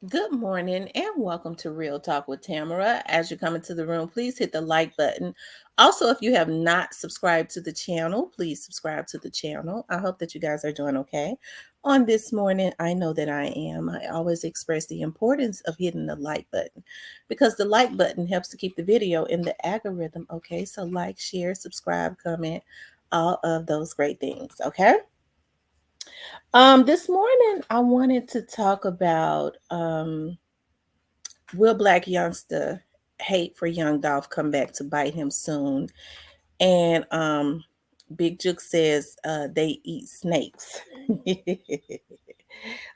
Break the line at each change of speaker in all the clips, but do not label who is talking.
Good morning and welcome to Real Talk with Tamara. As you come into the room, please hit the like button. Also, if you have not subscribed to the channel, please subscribe to the channel. I hope that you guys are doing okay. On this morning, I know that I am. I always express the importance of hitting the like button because the like button helps to keep the video in the algorithm. Okay, so like, share, subscribe, comment, all of those great things. Okay. This morning I wanted to talk about will Black Youngster hate for Young Dolph come back to bite him soon? And Big Jook says they eat snakes.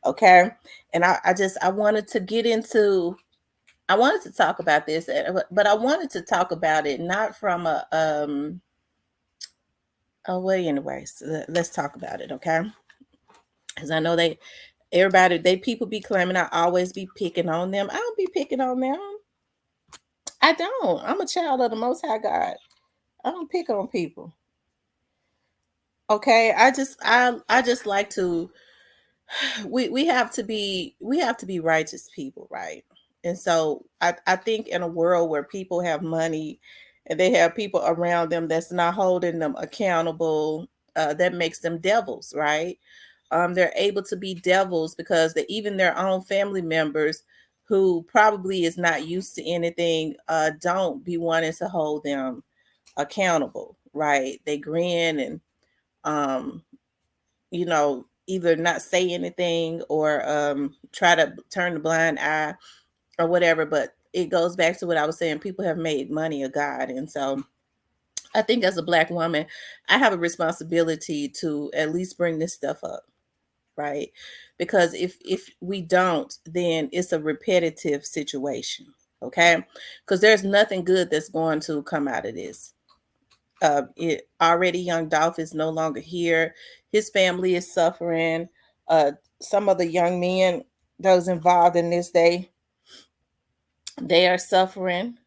Okay. And I wanted to get into I wanted to talk about this, but I wanted to talk about it not from a oh well anyways, let's talk about it, okay? Because I know they people be claiming I always be picking on them. I don't be picking on them. I don't. I'm a child of the Most High God. I don't pick on people. Okay, I just like to. We have to be righteous people, right? And so I think in a world where people have money and they have people around them that's not holding them accountable, that makes them devils, right? They're able to be devils because even their own family members who probably is not used to anything don't be wanting to hold them accountable, right? They grin and um, either not say anything or try to turn the blind eye or whatever. But it goes back to what I was saying. People have made money a god, and so I think as a Black woman, I have a responsibility to at least bring this stuff up, right? Because if we don't, then it's a repetitive situation, okay? Because there's nothing good that's going to come out of this. It already young Dolph is no longer here. His family is suffering. Some of the young men those involved in this, they are suffering,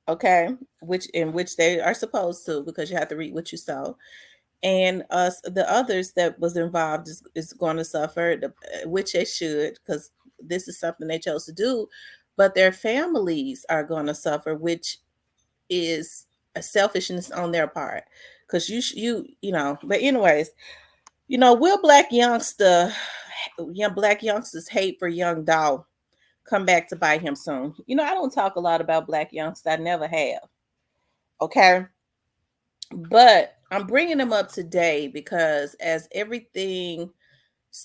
okay, which they are supposed to because you have to read what you saw. And us the others that was involved is going to suffer, which they should, because this is something they chose to do, but their families are going to suffer, which is a selfishness on their part because but anyways, will black youngsters hate for young Dolph come back to bite him soon? I don't talk a lot about black youngsters. I never have. Okay. But I'm bringing them up today because as everything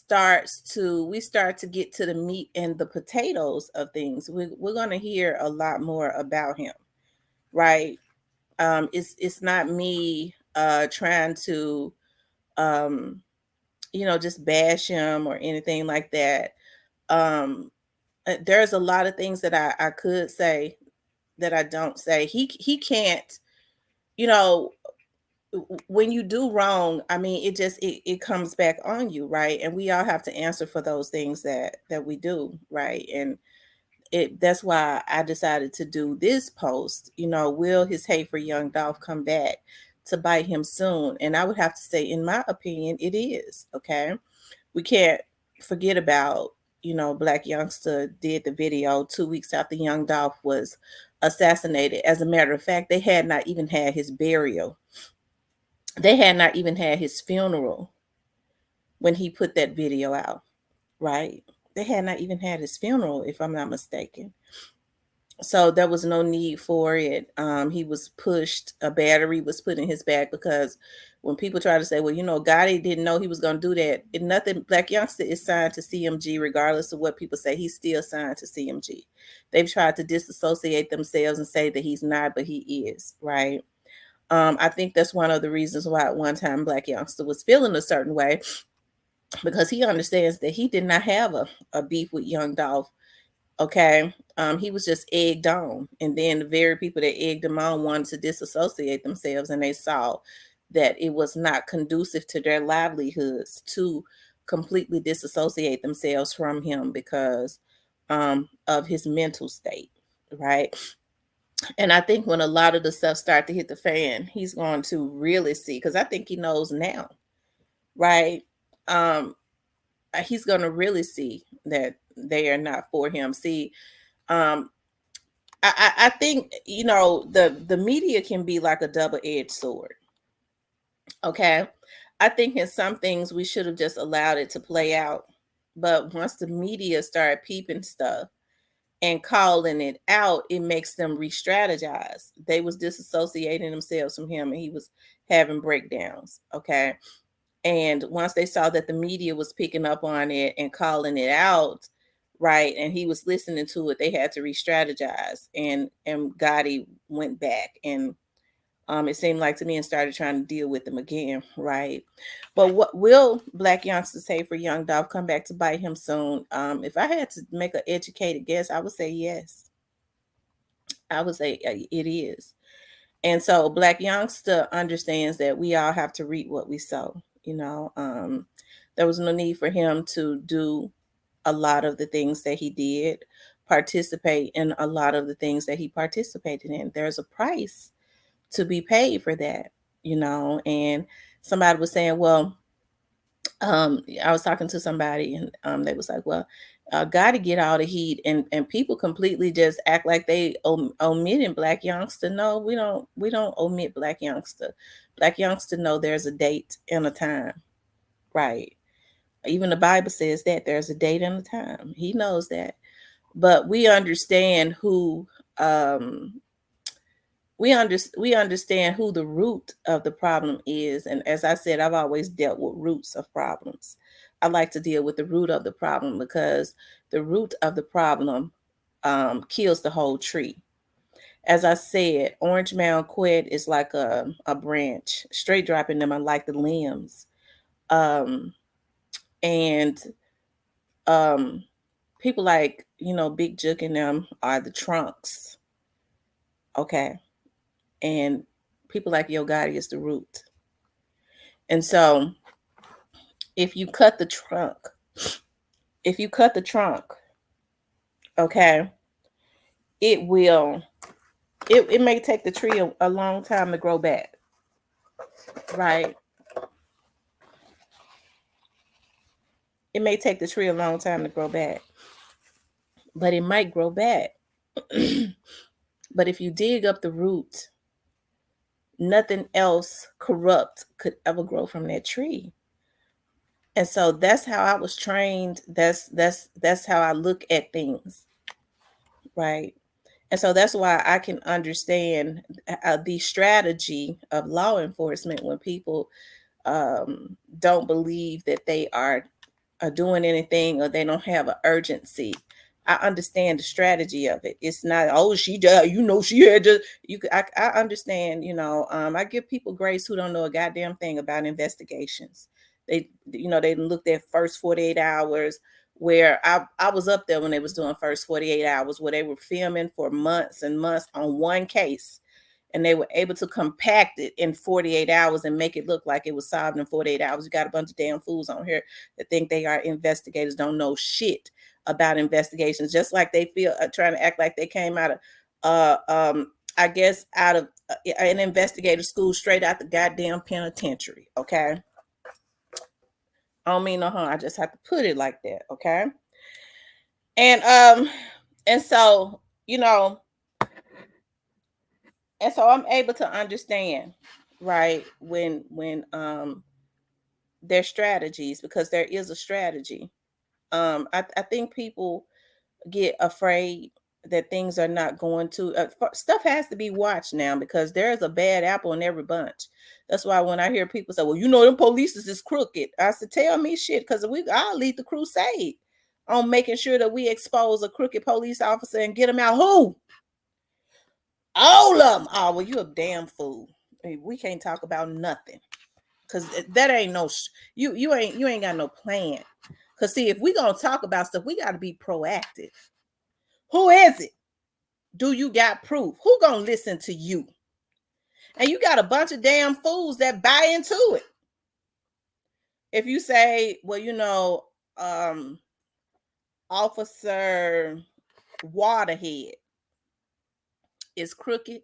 we start to get to the meat and the potatoes of things, we're going to hear a lot more about him, right? It's not me trying to um just bash him or anything like that. um there's a lot of things that I could say that I don't say. He can't, you know when you do wrong, I mean, it comes back on you, right? And we all have to answer for those things that we do, right? And that's why I decided to do this post. Will his hate for young Dolph come back to bite him soon? And I would have to say, in my opinion, it is. Okay. We can't forget about, Black Youngster did the video 2 weeks after young Dolph was assassinated. As a matter of fact, they had not even had his burial. They had not even had his funeral when he put that video out, right? They had not even had his funeral, if I'm not mistaken. So there was no need for it. He was pushed, a battery was put in his back because when people try to say, well, Gotti didn't know he was going to do that, nothing. Black Youngster is signed to CMG, regardless of what people say. He's still signed to CMG. They've tried to disassociate themselves and say that he's not, but he is, right? I think that's one of the reasons why at one time Black Youngster was feeling a certain way, because he understands that he did not have a beef with young Dolph. Okay. He was just egged on. And then the very people that egged him on wanted to disassociate themselves, and they saw that it was not conducive to their livelihoods to completely disassociate themselves from him because of his mental state. Right. And I think when a lot of the stuff start to hit the fan, he's going to really see, because I think he knows now, right? Um, he's going to really see that they are not for him. See, um, I think, the media can be like a double-edged sword. Okay. I think in some things we should have just allowed it to play out. But once the media started peeping stuff and calling it out, it makes them re-strategize. They was disassociating themselves from him and he was having breakdowns. Okay. And once they saw that the media was picking up on it and calling it out, right, and he was listening to it, they had to re-strategize. And Gotti went back and it seemed like to me, and started trying to deal with them again, right? But what will Black Youngsta say for Young Dolph come back to bite him soon? If I had to make an educated guess, I would say yes. I would say it is. And so Black Youngsta understands that we all have to reap what we sow. There was no need for him to do a lot of the things that he did, participate in a lot of the things that he participated in. There's a price to be paid for that, and somebody was saying, well, I was talking to somebody and they was like, well, gotta get all the heat, and people completely just act like they omitting Black Youngsta. No, we don't omit Black Youngsta. Black Youngsta know there's a date and a time, right? Even the Bible says that there's a date and a time. He knows that. But we understand who we understand who the root of the problem is. And as I said, I've always dealt with roots of problems. I like to deal with the root of the problem because the root of the problem kills the whole tree. As I said, orange mound quet is like a branch. Straight dropping them are like the limbs. And um, people like, Big Jook and them are the trunks. Okay. And people like Yo Gotti is the root. And so if you cut the trunk, okay, it will, it may take the tree a long time to grow back, right? It may take the tree a long time to grow back, but it might grow back. But if you dig up the root, nothing else corrupt could ever grow from that tree. And so that's how I was trained. That's how I look at things, right? And so that's why I can understand the strategy of law enforcement when people don't believe that they are doing anything or they don't have an urgency. I understand the strategy of it. It's not, oh, she died, she had to, I understand, I give people grace who don't know a goddamn thing about investigations. They looked at first 48 hours, where I was up there when they was doing first 48 hours, where they were filming for months and months on one case, and they were able to compact it in 48 hours and make it look like it was solved in 48 hours. You got a bunch of damn fools on here that think they are investigators, don't know shit about investigations, just like they feel trying to act like they came out of I guess out of an investigative school, straight out the goddamn penitentiary. Okay, I don't mean no harm, I just have to put it like that. Okay. And so, and so I'm able to understand, right, when their strategies, because there is a strategy. I think people get afraid that things are not going to stuff has to be watched now, because there's a bad apple in every bunch. That's why when I hear people say, well, them police is crooked, I said, tell me shit, because I'll lead the crusade on making sure that we expose a crooked police officer and get them out. Who? All of them. Oh, well, you a damn fool. We can't talk about nothing, because that ain't no you ain't got no plan. Because see, if we gonna talk about stuff, we got to be proactive. Who is it? Do you got proof? Who gonna listen to you? And you got a bunch of damn fools that buy into it. If you say, well, Officer Waterhead is crooked,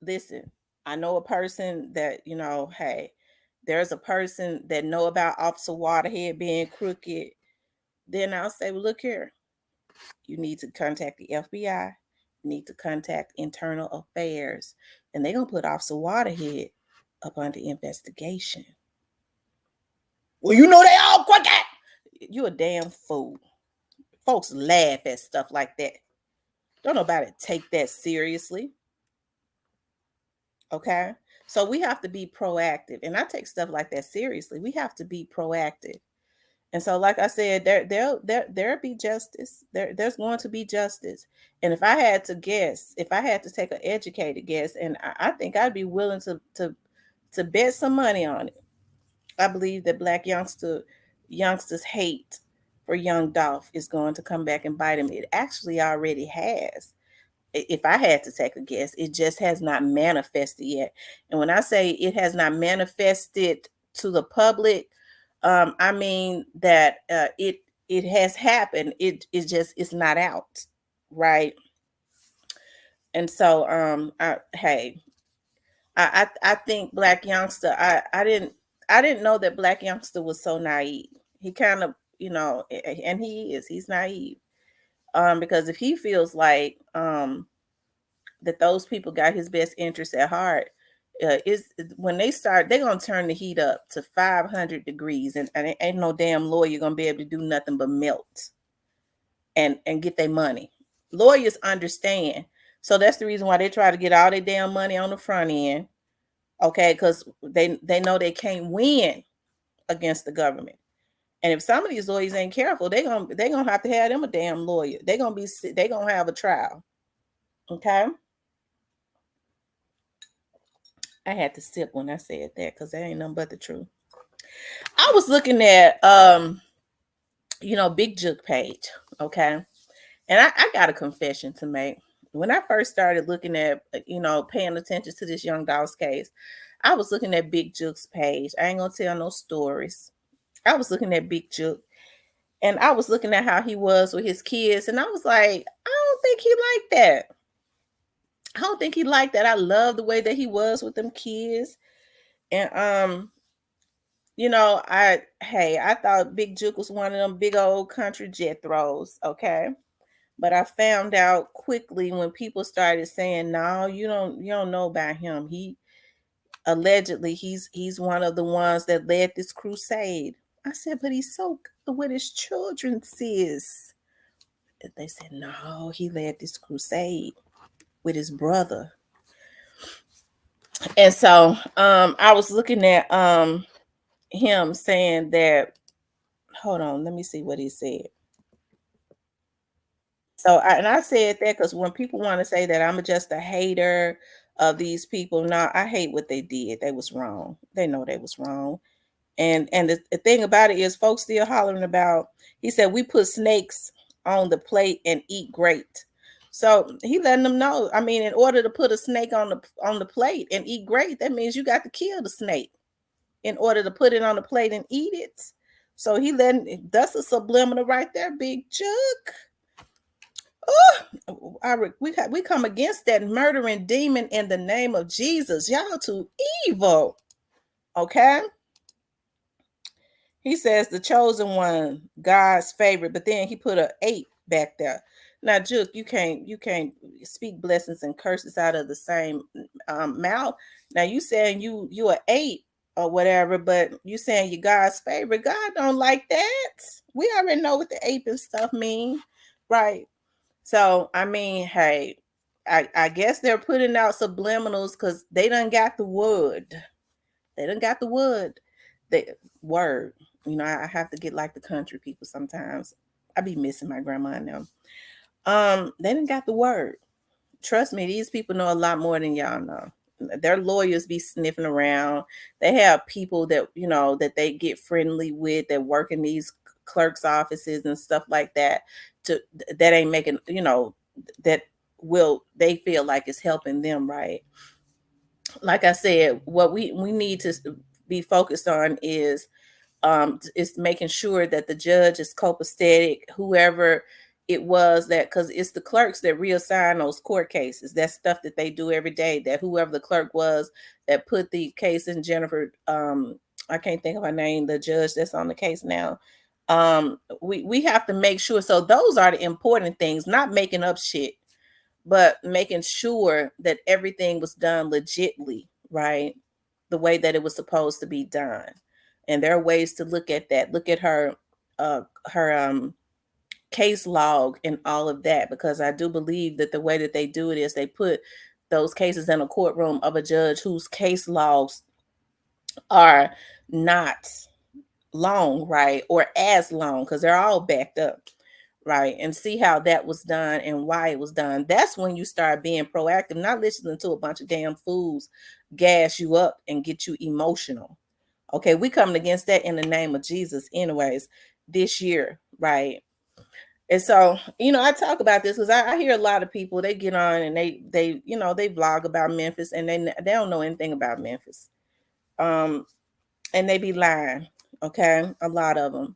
listen, I know a person that, hey, there's a person that know about Officer Waterhead being crooked. then I'll say, well, look here, you need to contact the FBI, you need to contact internal affairs, and they're gonna put Officer Waterhead up under investigation. Well, you know they all quick at. You a damn fool. Folks laugh at stuff like that. Don't nobody take that seriously. Okay. So we have to be proactive. And I take stuff like that seriously. We have to be proactive. And so, like I said, there'll be justice. There's going to be justice. And if I had to guess, if I had to take an educated guess, and I think I'd be willing to bet some money on it. I believe that youngsters hate for young Dolph is going to come back and bite him. It actually already has. If I had to take a guess, it just has not manifested yet. And when I say it has not manifested to the public, I mean that it has happened. It's not out, right? And so I think Black Youngsta. I didn't know that Black Youngsta was so naive. He kind of, and he's naive. Because if he feels like that those people got his best interest at heart, is when they're gonna turn the heat up to 500 degrees, and ain't no damn lawyer gonna be able to do nothing but melt and get their money. Lawyers understand, so that's the reason why they try to get all their damn money on the front end. Okay, because they know they can't win against the government. And if some of these lawyers ain't careful, they're gonna have to have them a damn lawyer. They're gonna have a trial. Okay. I had to sip when I said that because that ain't nothing but the truth. I was looking at Big Jook page, okay? And I got a confession to make. When I first started looking at, paying attention to this young dog's case, I was looking at Big Jook's page. I ain't gonna tell no stories. I was looking at Big Jook, and I was looking at how he was with his kids, and I was like, I don't think he liked that. I don't think he liked that. I love the way that he was with them kids. And I thought Big Jook was one of them big old country Jethros, okay? But I found out quickly when people started saying, "No, you don't know about him. He allegedly he's one of the ones that led this crusade." I said, "But he's so good with his children, sis." They said, "No, he led this crusade with his brother." And so I was looking at him saying that, hold on, let me see what he said. So I said that because when people want to say that I'm just a hater of these people, no, I hate what they did. They was wrong. They know they was wrong. And the thing about it is folks still hollering about, he said, we put snakes on the plate and eat great. So he letting them know. I mean, in order to put a snake on the plate and eat great, that means you got to kill the snake in order to put it on the plate and eat it. So that's a subliminal right there, Big Jook. Oh, we come against that murdering demon in the name of Jesus. Y'all too evil. Okay. He says the chosen one, God's favorite, but then he put an 8 back there. Now, Jook, you can't speak blessings and curses out of the same mouth. Now you saying you an 8 or whatever, but you saying you God's favorite. God don't like that. We already know what the ape and stuff mean, right? So I mean, hey, I guess they're putting out subliminals because they done got the wood. They done got the wood. The word. I have to get like the country people sometimes. I be missing my grandma and them. They done got the word. Trust me, these people know a lot more than y'all know. Their lawyers be sniffing around. They have people that that they get friendly with that work in these clerks' offices and stuff like that. That ain't making that they feel like it's helping them, right? Like I said, what we need to be focused on is making sure that the judge is copacetic, whoever it was, that because it's the clerks that reassign those court cases. That's stuff that they do every day, that whoever the clerk was that put the case in Jennifer, I can't think of her name, the judge that's on the case now, We have to make sure. So those are the important things, not making up shit, but making sure that everything was done legitly, right? The way that it was supposed to be done. And there are ways to look at that. Look at her case log and all of that, because I do believe that the way that they do it is they put those cases in a courtroom of a judge whose case logs are not long, right? Or as long, because they're all backed up, right? And see how that was done and why it was done. That's when you start being proactive, not listening to a bunch of damn fools gas you up and get you emotional. Okay, we coming against that in the name of Jesus, anyways, this year, right? And so, I talk about this because I hear a lot of people, they get on and they vlog about Memphis, and they don't know anything about Memphis. And they be lying, okay? A lot of them.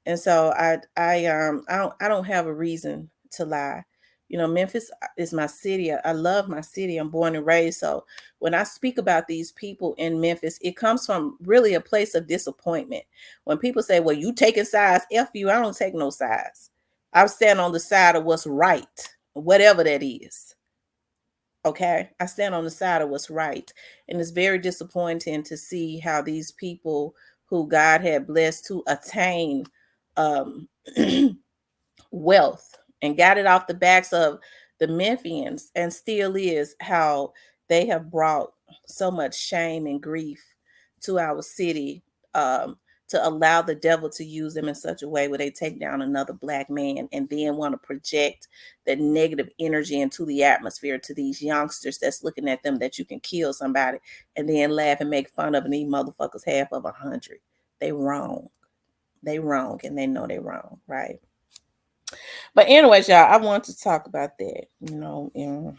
And so I don't have a reason to lie. Memphis is my city. I love my city. I'm born and raised. So when I speak about these people in Memphis, it comes from really a place of disappointment. When people say, "Well, you taking sides," F you, I don't take no sides. I stand on the side of what's right, whatever that is. Okay. I stand on the side of what's right. And it's very disappointing to see how these people who God had blessed to attain um wealth and got it off the backs of the Memphians, and still is, how they have brought so much shame and grief to our city, um, to allow the devil to use them in such a way where they take down another black man and then want to project that negative energy into the atmosphere to these youngsters that's looking at them, that you can kill somebody and then laugh and make fun of, and these motherfuckers half of 100. They wrong. They wrong, and they know they wrong, right? But anyways, y'all, I want to talk about that. And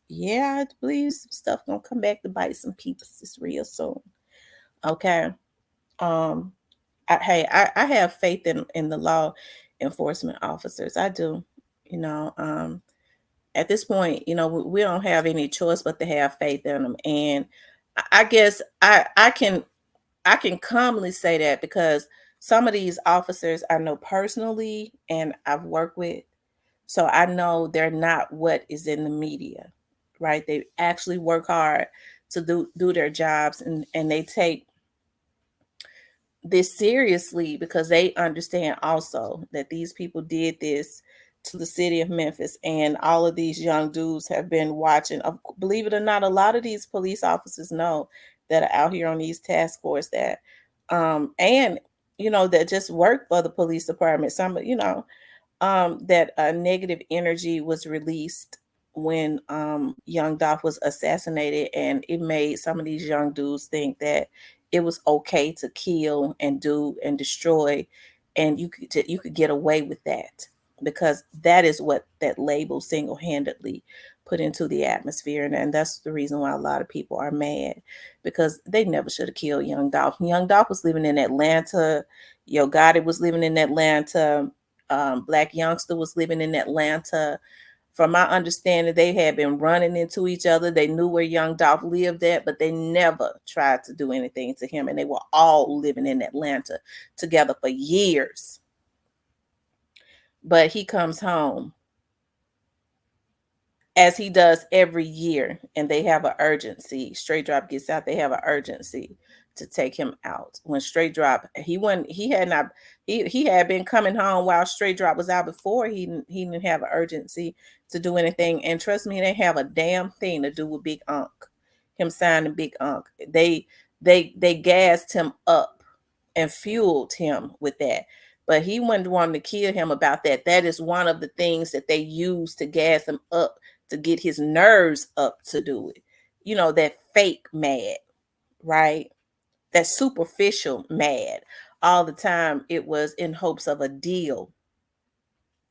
yeah, I believe some stuff gonna come back to bite some people this real soon. Okay. Um, I have faith in the law enforcement officers. I do. You know, um, at this point, we don't have any choice but to have faith in them. And I guess I can calmly say that because some of these officers I know personally and I've worked with. So I know they're not what is in the media, right? They actually work hard to do their jobs, and they take this seriously because they understand also that these people did this to the city of Memphis, and all of these young dudes have been watching. Believe it or not, a lot of these police officers know that are out here on these task force that and that just work for the police department. That negative energy was released when young Dolph was assassinated, and it made some of these young dudes think that it was okay to kill and do and destroy, and you could get away with that because that is what that label single-handedly put into the atmosphere. And that's the reason why a lot of people are mad, because they never should have killed young Dolph. Young Dolph was living in Atlanta. Yo Gotti was living in Atlanta. Black Youngster was living in Atlanta. From my understanding, they had been running into each other. They knew where young Dolph lived at, but they never tried to do anything to him. And they were all living in Atlanta together for years. But he comes home, as he does every year, and they have an urgency. Straight Drop gets out, they have an urgency to take him out. When Straight Drop, he had been coming home while Straight Drop was out before. He didn't have an urgency to do anything. And trust me, they have a damn thing to do with Big Unc, him signing Big Unc. They gassed him up and fueled him with that. But he wasn't wanting to kill him about that. That is one of the things that they use to gas him up, to get his nerves up to do it. That fake mad, right? That superficial mad. All the time it was in hopes of a deal,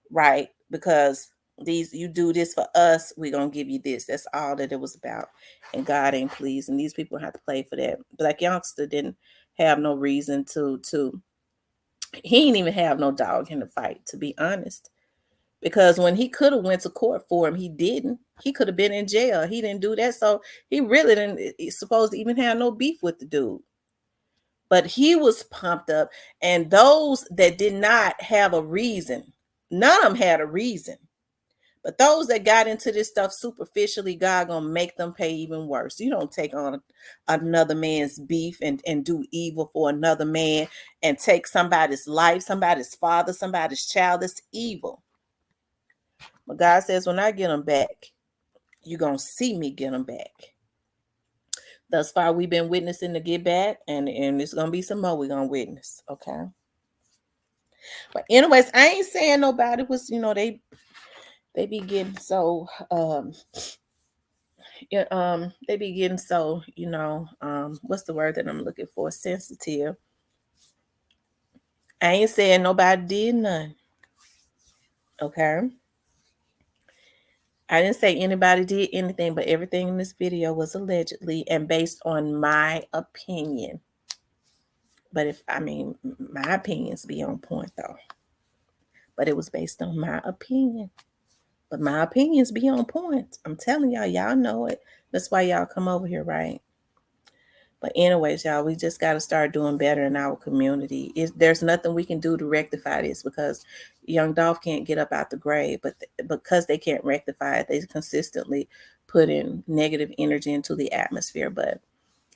right? Because you do this for us, we're gonna give you this. That's all that it was about. And God ain't pleased. And these people have to play for that. Black Youngster didn't have no reason to he didn't even have no dog in the fight, to be honest, because when he could have went to court for him, he didn't. He could have been in jail. He didn't do that. So he really didn't supposed to even have no beef with the dude. But he was pumped up. And those that did not have a reason, none of them had a reason. But those that got into this stuff superficially, God gonna make them pay even worse. You don't take on another man's beef and do evil for another man and take somebody's life, somebody's father, somebody's child. That's evil. But God says, when I get them back, you're gonna see me get them back. Thus far, we've been witnessing to get back, and there's gonna be some more we're gonna witness. Okay. But anyways, I ain't saying nobody was, they be getting so they be getting so, what's the word that I'm looking for? Sensitive. I ain't saying nobody did none. Okay. I didn't say anybody did anything, but everything in this video was allegedly and based on my opinion. But my opinions be on point though. But it was based on my opinion. But my opinions be on point. I'm telling y'all know it. That's why y'all come over here, right? But anyways, y'all, we just got to start doing better in our community. There's nothing we can do to rectify this because young Dolph can't get up out the grave. But because they can't rectify it, they consistently put in negative energy into the atmosphere. But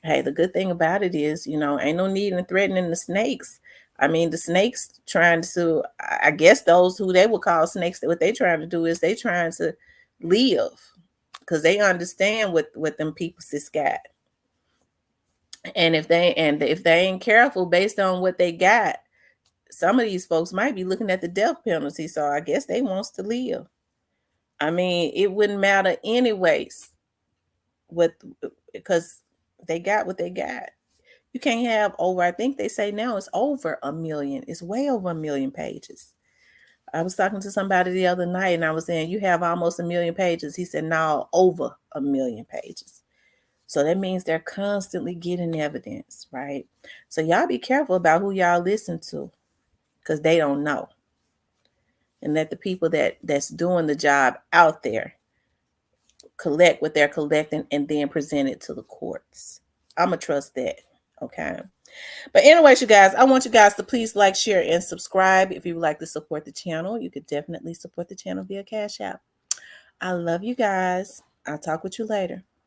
hey, the good thing about it is, ain't no need in threatening the snakes. The snakes trying to, I guess those who they would call snakes, what they trying to do is they trying to live because they understand what them people sis got. And if they ain't careful based on what they got, some of these folks might be looking at the death penalty. So I guess they wants to live. It wouldn't matter anyways, because they got what they got. You can't have over, I think they say now it's over 1 million. It's way over 1 million pages. I was talking to somebody the other night and I was saying, you have almost 1 million pages. He said, no, over 1 million pages. So that means they're constantly getting evidence, right? So y'all be careful about who y'all listen to because they don't know. And let the people that's doing the job out there collect what they're collecting and then present it to the courts. I'm going to trust that, okay? But anyways, you guys, I want you guys to please like, share, and subscribe. If you would like to support the channel, you could definitely support the channel via Cash App. I love you guys. I'll talk with you later.